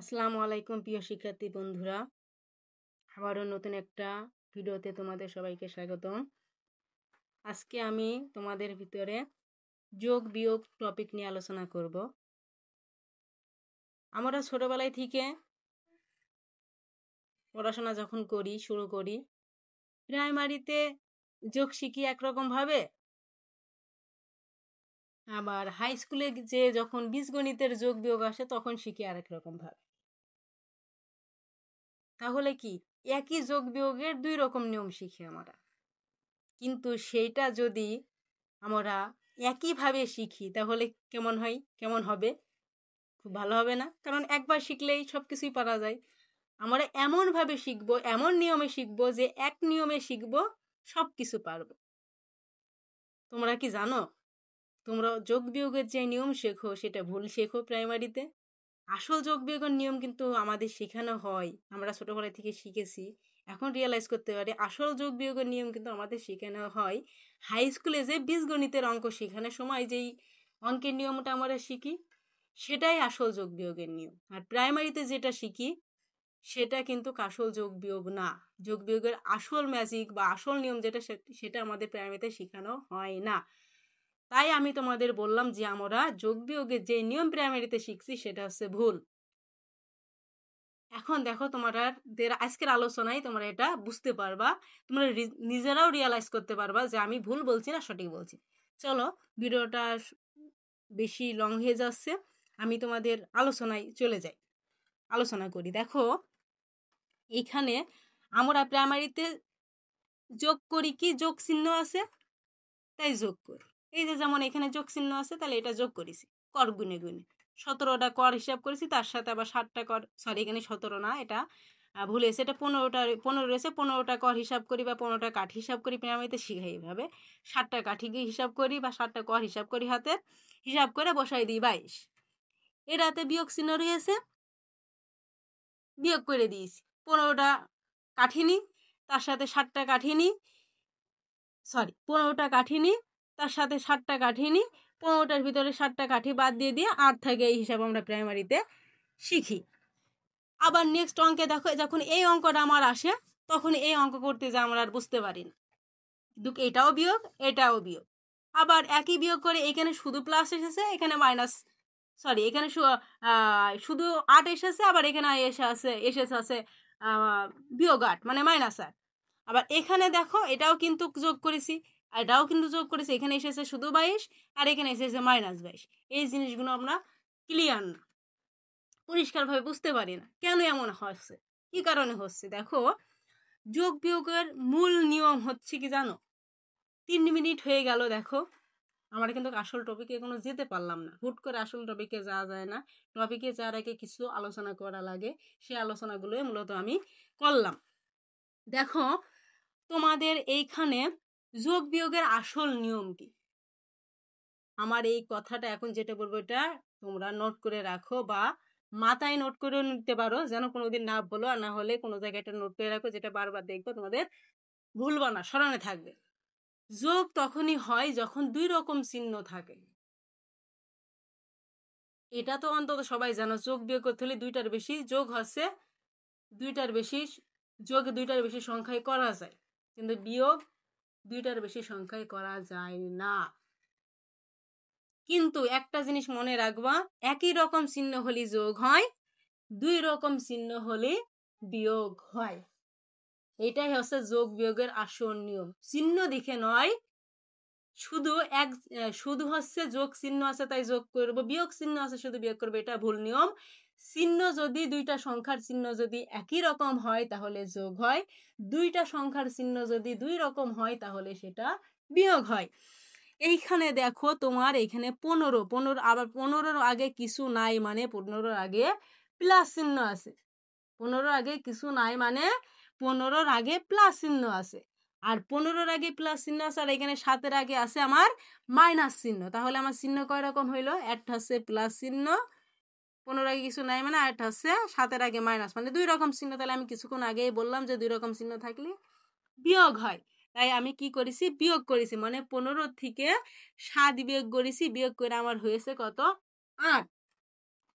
আসসালামু আলাইকুম প্রিয় শিক্ষার্থী বন্ধুরা, আবারও নতুন একটা ভিডিওতে তোমাদের সবাইকে স্বাগতম। আজকে আমি তোমাদের ভিতরে যোগ বিয়োগ টপিক নিয়ে আলোচনা করব। আমরা ছোটবেলায় থেকে পড়াশোনা যখন শুরু করি, প্রাইমারিতে যোগ শিখি একরকমভাবে, আবার হাই স্কুলে যে যখন বীজগণিতের যোগ বিয়োগ আসে তখন শিখি আরেক রকমভাবে। তাহলে কি একই যোগ বিয়োগের দুই রকম নিয়ম শিখি আমরা, কিন্তু সেইটা যদি আমরা একইভাবে শিখি তাহলে কেমন হবে? খুব ভালো হবে না, কারণ একবার শিখলেই সব কিছুই পারা যায়। আমরা এমনভাবে শিখবো, এমন নিয়মে শিখবো যে এক নিয়মে শিখবো, সব কিছু পারবো। তোমরা কি জানো, তোমরা যোগ বিয়োগের যে নিয়ম শেখো সেটা ভুল শেখো প্রাইমারিতে। আসল যোগ বিয়োগের নিয়ম কিন্তু আমাদের শেখানো হয়, আমরা ছোটবেলা থেকে শিখেছি, এখন রিয়েলাইজ করতে পারি আসল যোগ বিয়োগের নিয়ম কিন্তু আমাদের শেখানো হয় হাই স্কুলে যে বীজগণিতের অঙ্ক শেখানোর সময় যেই অঙ্কের নিয়মটা আমরা শিখি সেটাই আসল যোগ বিয়োগের নিয়ম। আর প্রাইমারিতে যেটা শিখি সেটা কিন্তু আসল যোগ বিয়োগ না। যোগ বিয়োগের আসল ম্যাজিক বা আসল নিয়ম যেটা সেটা আমাদের প্রাইমারিতে শেখানো হয় না। তাই আমি তোমাদের বললাম যে আমরা যোগ বিয়োগের যে নিয়ম প্রাইমারিতে শিখছি সেটা হচ্ছে ভুল। এখন দেখো, তোমাদের আজকের আলোচনায় তোমরা এটা বুঝতে পারবা, তোমরা নিজেরাও রিয়ালাইজ করতে পারবা যে আমি ভুল বলছি না সঠিক বলছি। চলো, ভিডিওটা বেশি লং হয়ে যাচ্ছে, আমি তোমাদের আলোচনায় চলে যাই, আলোচনা করি। দেখো, এখানে আমরা প্রাইমারিতে যোগ করি কি, যোগ চিহ্ন আছে তাই যোগ করি। এই যে যেমন এখানে যোগ চিহ্ন আছে, তাহলে এটা যোগ করেছি কর গুনে গুনে। 17টা কর হিসাব করেছি, তার সাথে আবার 60টা কর, সরি এখানে 17 না, এটা ভুল হয়েছে, এটা 15 রয়েছে, 15টা কর হিসাব করি বা 15টা কাঠ হিসাব করি। প্রাইমারিতে শিখাই এইভাবে, 60টা কাঠি হিসাব করি বা 60টা কর হিসাব করি, হাতে হিসাব করে বসাই দিই 22। এটাতে বিয়োগ চিহ্ন রয়েছে, বিয়োগ করে দিয়েছি। 15টা কাঠি নিই, তার সাথে 60টা কাঠি নিই, সরি 15টা কাঠি নিই, তার সাথে 60টা কাঠি নিই, 15টার ভিতরে 60টা কাঠি বাদ দিয়ে 8 থাকে, এই হিসাব আমরা প্রাইমারিতে শিখি। আবার নেক্সট অঙ্কে দেখো, যখন এই অঙ্কটা আমার আসে তখন এই অঙ্ক করতে যে আমরা আর বুঝতে পারি না, এটাও বিয়োগ এটাও বিয়োগ। আবার একই বিয়োগ করে এখানে শুধু প্লাস এসেছে, এখানে মাইনাস, সরি এখানে শুধু 8 এসেছে, আবার এখানে এসেছে বিয়োগ 8 মানে -8। আবার এখানে দেখো, এটাও কিন্তু যোগ করেছি, এখানে এসেছে শুধু 22 আর এখানে এসেছে -22। এই জিনিসগুলো আমরা ক্লিয়ার না, পরিষ্কারভাবে বুঝতে পারি না কেন এমন হচ্ছে, কি কারণে হচ্ছে। দেখো, যোগ বিয়োগের মূল নিয়ম হচ্ছে কি জানো? 3 মিনিট হয়ে গেল, দেখো আমরা কিন্তু আসল টপিকে এখনো যেতে পারলাম না। হুট করে আসল টপিকে যাওয়া যায় না, টপিকে যাওয়ার আগে কিছু আলোচনা করা লাগে, সেই আলোচনাগুলো মূলত আমি করলাম। দেখো, তোমাদের এইখানে যোগ বিয়োগের আসল নিয়ম কি? আমার এই কথাটা এখন যেটা বলবো এটা তোমরা নোট করে রাখো বা মাথায় নোট করে নিতে পারো, যেন কোনোদিন না বলো, আর না হলে কোনো জায়গায় একটা নোট করে রাখো, যেটা বারবার দেখবো তোমাদের ভুলবা না, স্মরণে থাকবে। যোগ তখনই হয় যখন 2 রকম চিহ্ন থাকে। এটা তো অন্তত সবাই জানো, যোগ বিয়োগ করতে হলে 2টার বেশি যোগ হচ্ছে 2টার বেশি যোগ 2টার বেশি সংখ্যায় করা যায়, কিন্তু বিয়োগ 2টার বেশি সংখ্যায় করা যায় না। কিন্তু একটা জিনিস মনে রাখবা, একই রকম চিহ্ন হলে যোগ হয়, 2 রকম চিহ্ন হলে বিয়োগ হয়। এটাই হচ্ছে যোগ বিয়োগের আসল নিয়ম। চিহ্ন দেখে নয়, শুধু হচ্ছে যোগ চিহ্ন আছে তাই যোগ করব, বিয়োগ চিহ্ন আছে শুধু বিয়োগ করবো, এটা ভুল নিয়ম। চিহ্ন যদি 2টা সংখ্যার চিহ্ন যদি একই রকম হয় তাহলে যোগ হয়, 2টা সংখ্যার চিহ্ন যদি 2 রকম হয় তাহলে সেটা বিয়োগ হয়। এইখানে দেখো, তোমার এখানে 15, আবার 15-র আগে কিছু নাই মানে 15-র আগে প্লাস চিহ্ন আছে, 15-র আগে কিছু নাই মানে 15-র আগে প্লাস চিহ্ন আছে, আর 15-র আগে প্লাস চিহ্ন আছে, আর এখানে 7-এর আগে আছে আমার মাইনাস চিহ্ন। তাহলে আমার চিহ্ন কয় রকম হইলো? একটা হচ্ছে প্লাস চিহ্ন, 15-র আগে কিছু নাই মানে, আর একটা হচ্ছে 7-এর আগে মাইনাস, মানে 2 রকম চিহ্ন। তাহলে আমি কিছুক্ষণ আগেই বললাম যে 2 রকম চিহ্ন থাকলে বিয়োগ হয়, তাই আমি কি করেছি? বিয়োগ করেছি, মানে 15 থেকে 7 বিয়োগ করেছি, বিয়োগ করে আমার হয়েছে কত? 8।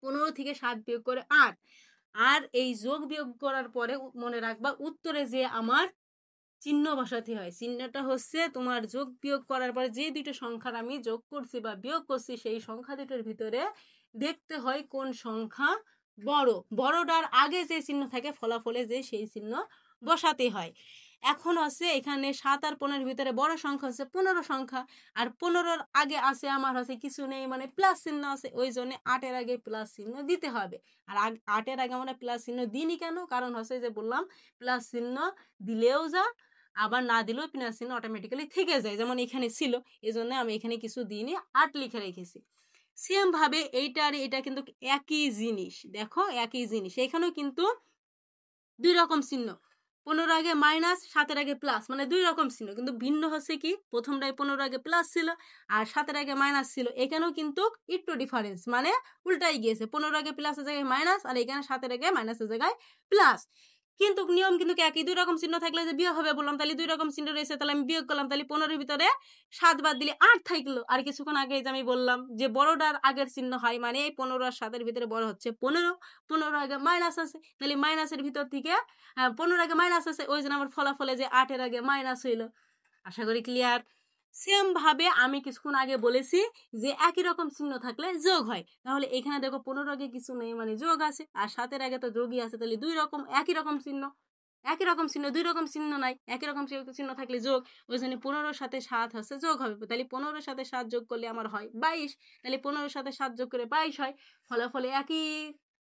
15 থেকে 7 বিয়োগ করে 8। আর এই যোগ বিয়োগ করার পরে মনে রাখবা উত্তরে যে আমার চিহ্ন বসাতে হয়। চিহ্নটা হচ্ছে তোমার যোগ বিয়োগ করার পরে যে দুটো সংখ্যার আমি যোগ করছি বা বিয়োগ করছি সেই সংখ্যা দুটোর ভিতরে দেখতে হয় কোন সংখ্যা বড়। বড়টার আগে যে চিহ্ন থাকে ফলাফলে যে সেই চিহ্ন বসাতে হয়। এখন হচ্ছে এখানে 7 আর 15-এর ভিতরে বড় সংখ্যা হচ্ছে 15 সংখ্যা, আর 15-র আগে আছে আমার হচ্ছে কিছু নেই, মানে প্লাস চিহ্ন আছে, ওই জন্য 8-এর আগে প্লাস চিহ্ন দিতে হবে। আর 8-এর আগে আমরা প্লাস চিহ্ন দিইনি কেন? কারণ হচ্ছে যে বললাম প্লাস চিহ্ন দিলেও যা, আবার না দিলেও প্লাস চিহ্ন অটোমেটিক্যালি থেকে যায়, যেমন এখানে ছিল, এই জন্য আমি এখানে কিছু দিইনি, 8 লিখে রেখেছি। সেম ভাবে এইটা আর এটা কিন্তু একই জিনিস, দেখো একই জিনিস, এখানেও কিন্তু দুই রকম চিহ্ন, 15 আগে মাইনাস 7-এর আগে প্লাস, মানে দুই রকম চিহ্ন, কিন্তু ভিন্ন হচ্ছে কি প্রথমটায় 15 আগে প্লাস ছিল আর 7-এর আগে মাইনাস ছিল, এখানেও কিন্তু একটু ডিফারেন্স, মানে উল্টাই গিয়েছে, 15 আগে প্লাসের জায়গায় মাইনাস আর এখানে 7-এর আগে মাইনাসের জায়গায় প্লাস। কিন্তু নিয়ম কিন্তু একই, দুই রকম চিহ্ন থাকলে যে বিয়োগ হবে বললাম, তাহলে দুই রকম চিহ্ন রয়েছে, তাহলে আমি বিয়োগ করলাম, তাহলে 15-এর ভিতরে 7 বাদ দিলে 8 থাকলো। আর কিছুক্ষণ আগে যে আমি বললাম যে বড়টার আগের চিহ্ন হয়, মানে এই 15 আর 7-এর ভিতরে বড় হচ্ছে 15, 15 আগে মাইনাস আছে, তাহলে মাইনাসের ভিতর থেকে 15 আগে মাইনাস আছে, ওই জন্য আমার ফলাফলে যে 8-এর আগে মাইনাস হইলো। আশা করি ক্লিয়ার। সেম ভাবে আমি কিছুক্ষণ আগে বলেছি যে একই রকম চিহ্ন থাকলে যোগ হয়, তাহলে এখানে দেখো 15 আগে কিছু নেই মানে যোগ আছে, আর 7-এর আগে তো যোগই আছে, তাহলে দুই রকম একই রকম চিহ্ন, একই রকম চিহ্ন, দুই রকম চিহ্ন নাই, একই রকম চিহ্ন থাকলে যোগ, ওই জন্য 15-র সাথে 7 হচ্ছে যোগ হবে, তাহলে 15-র সাথে 7 যোগ করলে আমার হয় 22, তাহলে 15-র সাথে 7 যোগ করে 22 হয়। ফলাফলে একই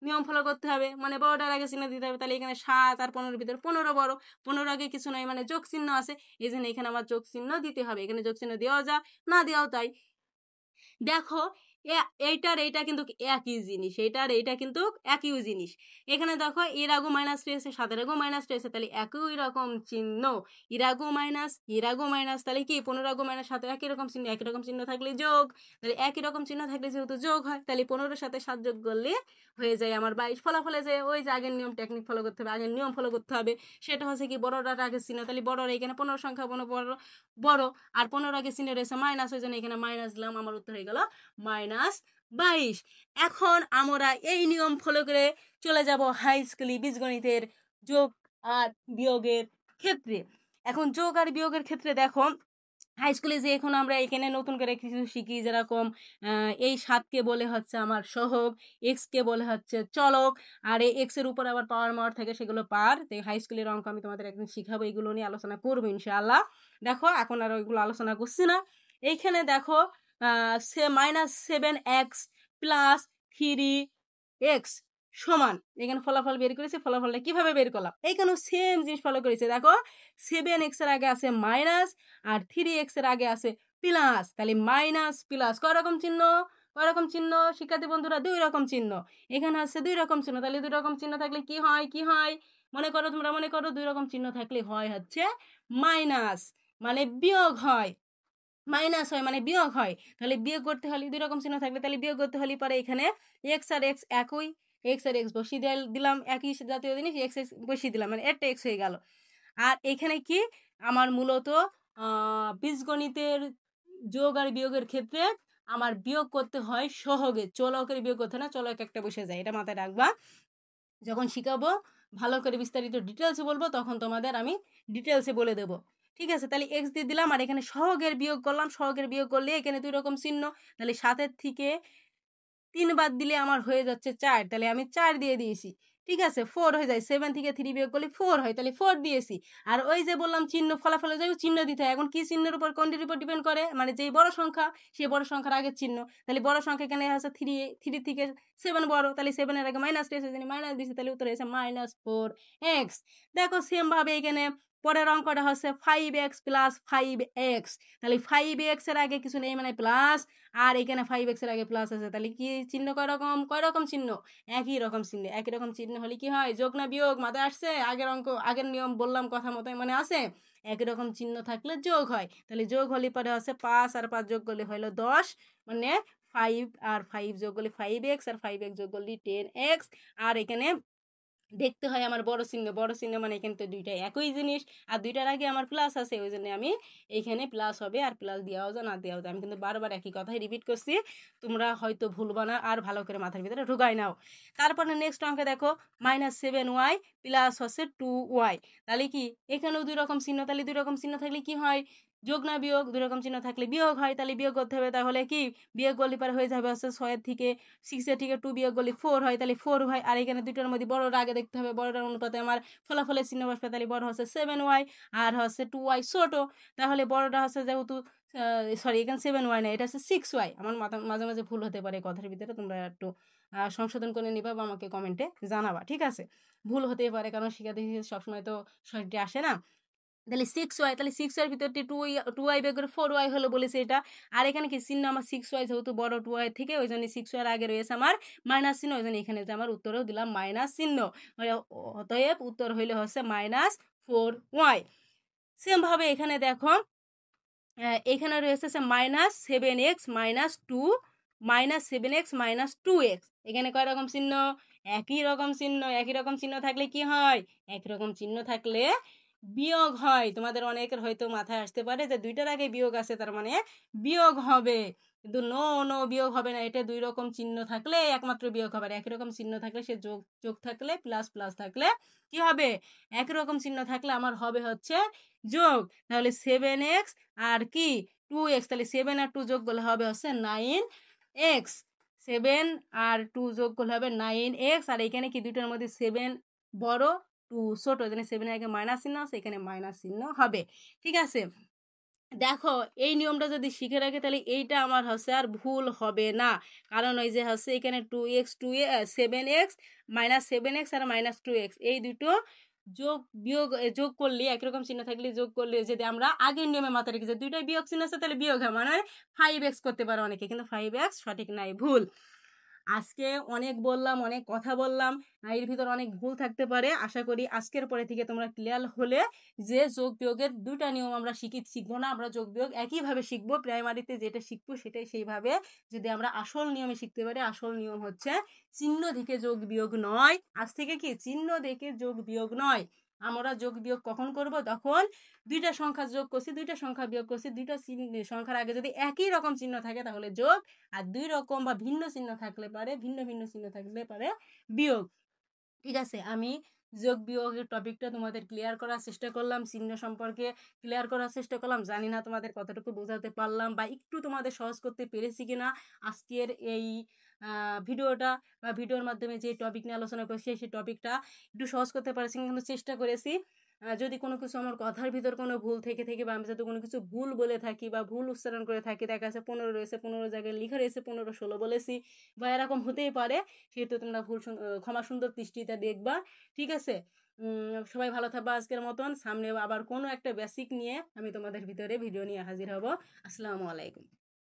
নিয়ম ফলো করতে হবে, মানে বড়টার আগে চিহ্ন দিতে হবে, তাহলে এখানে 7 আর 15-এর ভিতরে 15 বড়, 15 আগে কিছু নয় মানে যোগ চিহ্ন আছে, এই জন্য এখানে আমার যোগ চিহ্ন দিতে হবে, এখানে যোগ চিহ্ন দেওয়া যা না দেওয়াও তাই। দেখো এইটার এইটা কিন্তু একই জিনিস, এইটার এইটা কিন্তু একই জিনিস। এখানে দেখো এর আগু মাইনাস রয়েছে, 7-এর আগু মাইনাস রয়েছে, তাহলে একই রকম চিহ্ন, ইরাগু মাইনাস, তাহলে কি 15 আগু মাইনাস 7 একই রকম চিহ্ন, একই রকম চিহ্ন থাকলে যোগ, তাহলে একই রকম চিহ্ন থাকলে যেহেতু যোগ হয়, তাহলে 15-এর সাথে 7 যোগ করলে হয়ে যায় আমার 22। ফলাফলে যে ওই যে আগের নিয়ম টেকনিক ফলো করতে হবে, আগের নিয়ম ফলো করতে হবে, সেটা হচ্ছে কি বড়টার আগে চিহ্ন, তাহলে বড়রা এখানে 15 সংখ্যা বড় বড়, আর 15 আগে চিহ্ন রয়েছে মাইনাস, ওই জন্য এখানে মাইনাস দিলাম, আমার উত্তর হয়ে গেল -22। এখন আমরা এই নিয়ম ফলো করে চলে যাব হাই স্কুলে বীজগণিতের যোগ আর বিয়োগের ক্ষেত্রে। এখন যোগ আর বিয়োগের ক্ষেত্রে দেখো হাই স্কুলে যে এখন আমরা এখানে নতুন করে কিছু শিখি, যেরকম এই 7কে বলে হচ্ছে আমার সহগ, এক্সকে বলে হচ্ছে চলক, আর এই এক্সের উপর আবার পাওয়ার মাওয়ার থাকে, সেগুলো পার। তো হাই স্কুলের অঙ্ক আমি তোমাদের একদিন শিখাবো, এগুলো নিয়ে আলোচনা করবো ইনশাআল্লাহ। দেখো এখন আর ওইগুলো আলোচনা করছি না। এইখানে দেখো -7x প্লাস 3x সমান, এখানে ফলাফল বের করেছে, ফলাফলটা কিভাবে বের করলাম, এইখানে সেম জিনিস ফলো করেছে। দেখো 7x এর আগে আছে মাইনাস আর 3x এর আগে আছে প্লাস, তাহলে মাইনাস প্লাস কয় রকম চিহ্ন, কয় রকম চিহ্ন শিক্ষার্থী বন্ধুরা, দুই রকম চিহ্ন, এখানে আছে দুই রকম চিহ্ন, তাহলে দুই রকম চিহ্ন থাকলে কি হয়, কি হয় মনে করো, তোমরা মনে করো দুই রকম চিহ্ন থাকলে হয় হচ্ছে মাইনাস, মানে বিয়োগ হয়, মাইনাস হয় মানে বিয়োগ হয়, তাহলে বিয়োগ করতে হলে দুই রকম চিহ্ন থাকলে তাহলে বিয়োগ করতে হলে পরে এখানে এক্স আর এক্স একই, এক্স আর এক্স বসিয়ে দিলাম, একই জাতীয় জিনিস, এক্স এক্স বসিয়ে দিলাম, মানে একটা এক্স হয়ে গেল। আর এখানে কি আমার মূলত বীজগণিতের যোগ আর বিয়োগের ক্ষেত্রে আমার বিয়োগ করতে হয় সহগে, চলকের বিয়োগ করতে না, চলক একটা বসে যায়, এটা মাথায় রাখবা। যখন শিখাবো ভালো করে বিস্তারিত ডিটেলসে বলবো, তখন তোমাদের আমি ডিটেলসে বলে দেবো, ঠিক আছে। তাহলে এক্স দিয়ে দিলাম, আর এখানে সহগের বিয়োগ করলাম, সহগের বিয়োগ করলে এখানে দুই রকম চিহ্ন, তাহলে 7-এর থেকে 3 বাদ দিলে আমার হয়ে যাচ্ছে 4, তাহলে আমি 4 দিয়ে দিয়েছি, ঠিক আছে। 4 হয়ে যায়, 7 থেকে 3 বিয়োগ করলে 4 হয়, তাহলে 4 দিয়েছি। আর ওই যে বললাম চিহ্ন ফলাফলে যাই চিহ্ন দিতে হয়, এখন কি চিহ্নের উপর কোনটির উপর ডিপেন্ড করে, মানে যেই বড় সংখ্যা সেই বড় সংখ্যার আগের চিহ্ন, তাহলে বড় সংখ্যা এখানে আছে 3 থেকে 7 বড়, তাহলে 7-এর আগে মাইনাস রয়েছে, মাইনাস দিয়েছি, তাহলে উত্তর হয়েছে -4x। দেখো সেম ভাবে এখানে পরের অঙ্কটা হচ্ছে 5x প্লাস 5x, তাহলে 5x এর আগে কিছু নেই মানে প্লাস, আর এখানে 5x এর আগে প্লাস আছে, তাহলে কি চিহ্ন কয় রকম চিহ্ন, একই রকম চিহ্ন, একই রকম চিহ্ন হলে কি হয়, যোগ না বিয়োগ, মাথায় আসছে, আগের অঙ্ক আগের নিয়ম বললাম কথা মতো মানে আছে, একই রকম চিহ্ন থাকলে যোগ হয়, তাহলে যোগ হলে পরে হচ্ছে 5 আর 5 যোগ করলে হলো 10, মানে 5 আর 5 যোগ করলে 5x আর 5x যোগ করলে 10x, আর এখানে দেখতে হয় আমার বড় চিহ্ন মানে কিন্তু দুইটাই একই জিনিস, আর দুইটার আগে আমার প্লাস আছে, ওই জন্য আমি এইখানে প্লাস হবে, আর প্লাস দেওয়াও যায় না দেওয়াও যায়। আমি কিন্তু বারবার একই কথাই রিপিট করছি, তোমরা হয়তো ভুলবা না, আর ভালো করে মাথার ভিতরে ঢুকাই নাও। তারপরে নেক্সট অঙ্কে দেখো -7y প্লাস হচ্ছে 2y, তাহলে কি এখানেও দুই রকম চিহ্ন, তাহলে দুই রকম চিহ্ন থাকলে কি হয়, যোগ না বিয়োগ, দুই রকম চিহ্ন থাকলে বিয়োগ হয়, তাহলে বিয়োগ করতে হবে। তাহলে কি বিয়োগ করলে পরে হয়ে যাবে হচ্ছে 6 থেকে 6 থেকে 2 বিয়োগ করলে 4 হয়, তাহলে 4 হয়। আর এখানে দুইটার মধ্যে বড়টা আগে দেখতে হবে, বড়টার অনুপাতে আমার ফলাফলের চিহ্ন বসবে, তাহলে বড় হচ্ছে 7y আর হচ্ছে 2y ছোট, তাহলে বড়টা হচ্ছে যেহেতু সরি এখানে 7y না, এটা হচ্ছে 6y। আমার মাঝে মাঝে ভুল হতে পারে কথার ভিতরে, তোমরা একটু সংশোধন করে নিবা বা আমাকে কমেন্টে জানাবা, ঠিক আছে? ভুল হতেই পারে, কারণ শিক্ষার্থী সবসময় তো সঠিকটা আসে না। তাহলে 6y, তাহলে 6y ভিতরটি 2y বের করে 4y হলো বলেছে এটা। আর এখানে কি চিহ্ন আমার 6y, যেহেতু বড় 2y থেকে, ওই জন্য 6y এর আগে রয়েছে আমার মাইনাস চিহ্ন, ওই জন্য এখানে যে আমার উত্তরেও দিলাম মাইনাস চিহ্ন। অতএব উত্তর হইলে হচ্ছে -4y। সেমভাবে এখানে দেখো এখানে রয়েছে -7x -2 এখানে কয় রকম চিহ্ন, একই রকম চিহ্ন। একই রকম চিহ্ন থাকলে কি হয়, একই রকম চিহ্ন থাকলে বিয়োগ হয়। তোমাদের অনেকের হয়তো মাথায় আসতে পারে যে দুইটার আগে বিয়োগ আছে, তার মানে বিয়োগ হবে, কিন্তু নো বিয়োগ হবে না। এটা দুই রকম চিহ্ন থাকলে একমাত্র বিয়োগ হবে, আর একই রকম চিহ্ন থাকলে সে যোগ থাকলে প্লাস থাকলে কি হবে, একই রকম চিহ্ন থাকলে আমার হবে হচ্ছে যোগ। তাহলে 7x আর কি 2x, তাহলে 7 আর 2 যোগ করলে হবে হচ্ছে 9x। 7 আর 2 যোগ করলে হবে 9x, আর এখানে কি দুইটার মধ্যে 7 বড় 2 ছোট, এখানে 7 এর আগে মাইনাস চিহ্ন আছে, এখানে মাইনাস চিহ্ন হবে, ঠিক আছে? দেখো এই নিয়মটা যদি শিখে রাখে তাহলে এইটা আমার হচ্ছে আর ভুল হবে না, কারণ ওই যে হচ্ছে এখানে 2x 7x -7x আর -2x এই দুটো যোগ বিয়োগ যোগ করলে একরকম চিহ্ন থাকলে যোগ করলে, যদি আমরা আগের নিয়মে মাথায় রেখে যে দুইটাই বিয়োগ চিহ্ন আছে তাহলে বিয়োগ হয়, মানে 5x করতে পারো অনেকে, কিন্তু 5x সঠিক নাই, ভুল। আজকে অনেক বললাম, অনেক কথা বললাম, এর ভিতর অনেক ভুল থাকতে পারে। আশা করি আজকের পরে থেকে তোমরা ক্লিয়ার হলে যে যোগ বিয়োগের দুইটা নিয়ম আমরা শিখবো না, আমরা যোগ বিয়োগ একইভাবে শিখবো। প্রাইমারিতে যেটা শিখবো সেটাই সেইভাবে, যদি আমরা আসল নিয়মে শিখতে পারি। আসল নিয়ম হচ্ছে চিহ্ন দেখে যোগ বিয়োগ নয়, আজ থেকে কি চিহ্ন দেখে যোগ বিয়োগ নয়। আমরা যোগ বিয়োগ কখন করব, তখন দুইটা সংখ্যা যোগ করছি, দুইটা সংখ্যা বিয়োগ করছি, দুইটা সংখ্যার আগে যদি একই রকম চিহ্ন থাকে তাহলে যোগ, আর দুই রকম বা ভিন্ন চিহ্ন থাকলে পারে, ভিন্ন চিহ্ন থাকলে পারে বিয়োগ, ঠিক আছে? আমি যোগ বিয়োগের টপিকটা তোমাদের ক্লিয়ার করার চেষ্টা করলাম, চিহ্ন সম্পর্কে ক্লিয়ার করার চেষ্টা করলাম। জানি না তোমাদের কতটুকু বোঝাতে পারলাম বা একটু তোমাদের সহজ করতে পেরেছি কিনা আজকের এই ভিডিওটা, বা ভিডিওর মাধ্যমে যে টপিক নিয়ে আলোচনা করছি সেই টপিকটা একটু সহজ করতে পারছি, কিন্তু চেষ্টা করেছি। যদি কোনো কিছু আমার কথার ভিতর কোনো ভুল থেকে বা আমি যদি কোনো কিছু ভুল বলে থাকি বা ভুল উচ্চারণ করে থাকি, দেখা যাচ্ছে 15 রয়েছে, 15 জায়গায় লেখা রয়েছে 15-16 বলেছি, বা এরকম হতেই পারে, সেহেতু তোমরা ক্ষমা সুন্দর দৃষ্টিতে দেখবা, ঠিক আছে? সবাই ভালো থাকবা আজকের মতন। সামনে আবার কোনো একটা বেসিক নিয়ে আমি তোমাদের ভিতরে ভিডিও নিয়ে হাজির হব। আসসালামু আলাইকুম।